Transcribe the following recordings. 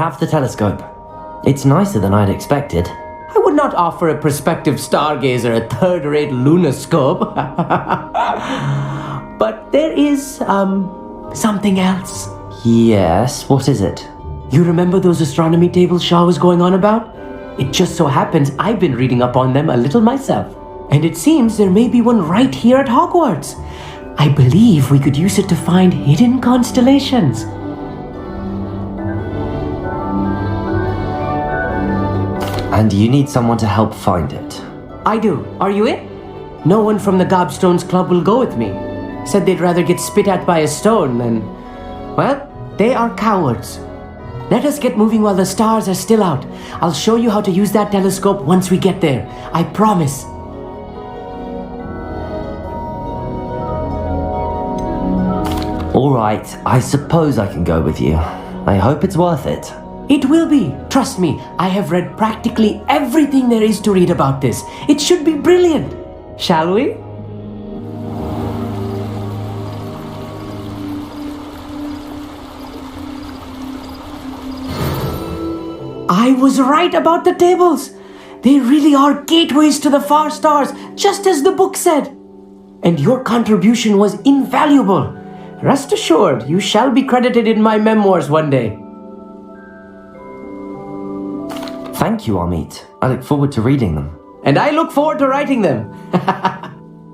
have the telescope. It's nicer than I'd expected. I would not offer a prospective stargazer a third-rate lunoscope. But there is, something else. Yes, what is it? You remember those astronomy tables Shaw was going on about? It just so happens I've been reading up on them a little myself. And it seems there may be one right here at Hogwarts. I believe we could use it to find hidden constellations. And you need someone to help find it. I do. Are you in? No one from the Gobstones Club will go with me. Said they'd rather get spit at by a stone than... Well, they are cowards. Let us get moving while the stars are still out. I'll show you how to use that telescope once we get there. I promise. All right, I suppose I can go with you. I hope it's worth it. It will be. Trust me, I have read practically everything there is to read about this. It should be brilliant. Shall we? I was right about the tables. They really are gateways to the far stars, just as the book said. And your contribution was invaluable. Rest assured, you shall be credited in my memoirs one day. Thank you, Amit. I look forward to reading them. And I look forward to writing them.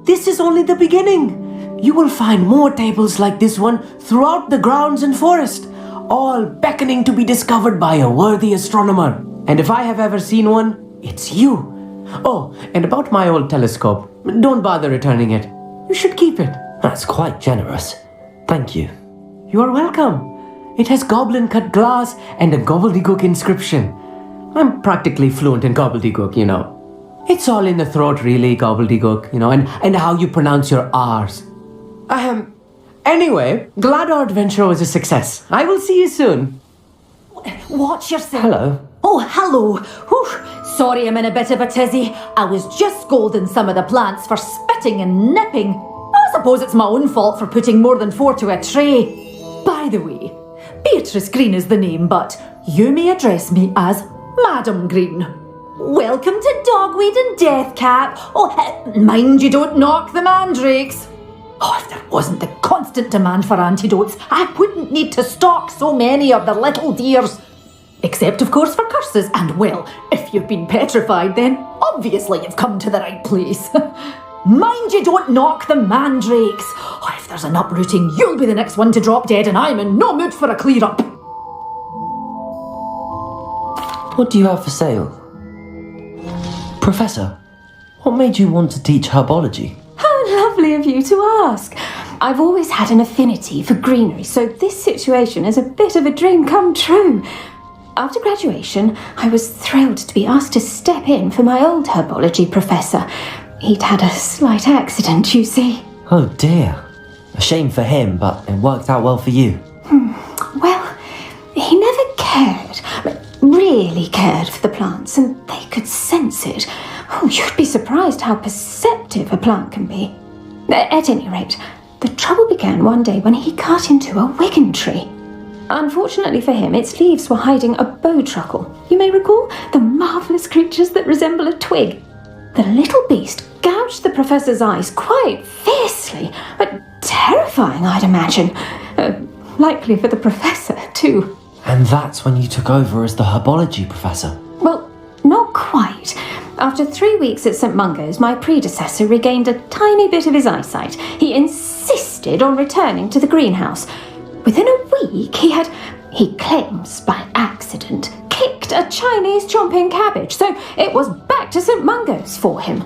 This is only the beginning. You will find more tables like this one throughout the grounds and forest, all beckoning to be discovered by a worthy astronomer. And if I have ever seen one, it's you. Oh, and about my old telescope, don't bother returning it. You should keep it. That's quite generous. Thank you. You are welcome. It has goblin-cut glass and a gobbledygook inscription. I'm practically fluent in gobbledygook, you know. It's all in the throat, really, gobbledygook, you know, and how you pronounce your R's. Anyway, glad our adventure was a success. I will see you soon. Watch yourself. Hello. Oh, hello. Whew. Sorry I'm in a bit of a tizzy. I was just scolding some of the plants for spitting and nipping. I suppose it's my own fault for putting more than 4 to a tray. By the way, Beatrice Green is the name, but you may address me as Madam Green. Welcome to Dogweed and Deathcap. Oh, mind you don't knock the mandrakes. Oh, if there wasn't the constant demand for antidotes, I wouldn't need to stock so many of the little dears. Except, of course, for curses. And, well, if you've been petrified, then obviously you've come to the right place. Mind you don't knock the mandrakes. Oh, if there's an uprooting, you'll be the next one to drop dead, and I'm in no mood for a clear-up. What do you have for sale? Professor, what made you want to teach herbology? How lovely of you to ask. I've always had an affinity for greenery, so this situation is a bit of a dream come true. After graduation, I was thrilled to be asked to step in for my old herbology professor. He'd had a slight accident, you see. Oh dear. A shame for him, but it worked out well for you. Well, he never really cared for the plants, and they could sense it. Oh, you'd be surprised how perceptive a plant can be. At any rate, the trouble began one day when he cut into a wigan tree. Unfortunately for him, its leaves were hiding a bowtruckle. You may recall the marvellous creatures that resemble a twig. The little beast gouged the professor's eyes quite fiercely, but terrifying, I'd imagine. Likely for the professor, too. And that's when you took over as the herbology professor? Well, not quite. After 3 weeks at St. Mungo's, my predecessor regained a tiny bit of his eyesight. He insisted on returning to the greenhouse. Within a week, he claims by accident, kicked a Chinese chomping cabbage, so it was back to St. Mungo's for him.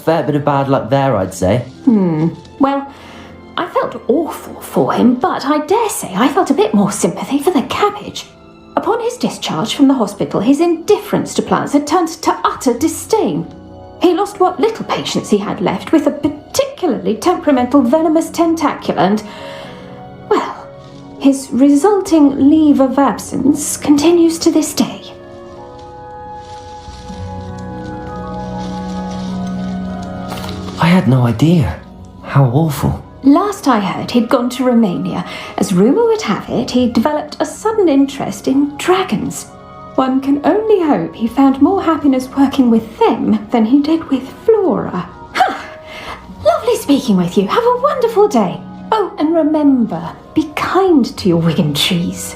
Fair bit of bad luck there, I'd say. Well, I felt awful for him, but I dare say I felt a bit more sympathy for the cabbage. Upon his discharge from the hospital, his indifference to plants had turned to utter disdain. He lost what little patience he had left with a particularly temperamental venomous tentacula and, well, his resulting leave of absence continues to this day. I had no idea. How awful. Last I heard, he'd gone to Romania. As rumour would have it, he'd developed a sudden interest in dragons. One can only hope he found more happiness working with them than he did with Flora. Lovely speaking with you. Have a wonderful day. Oh, and remember, be kind to your Wigan trees.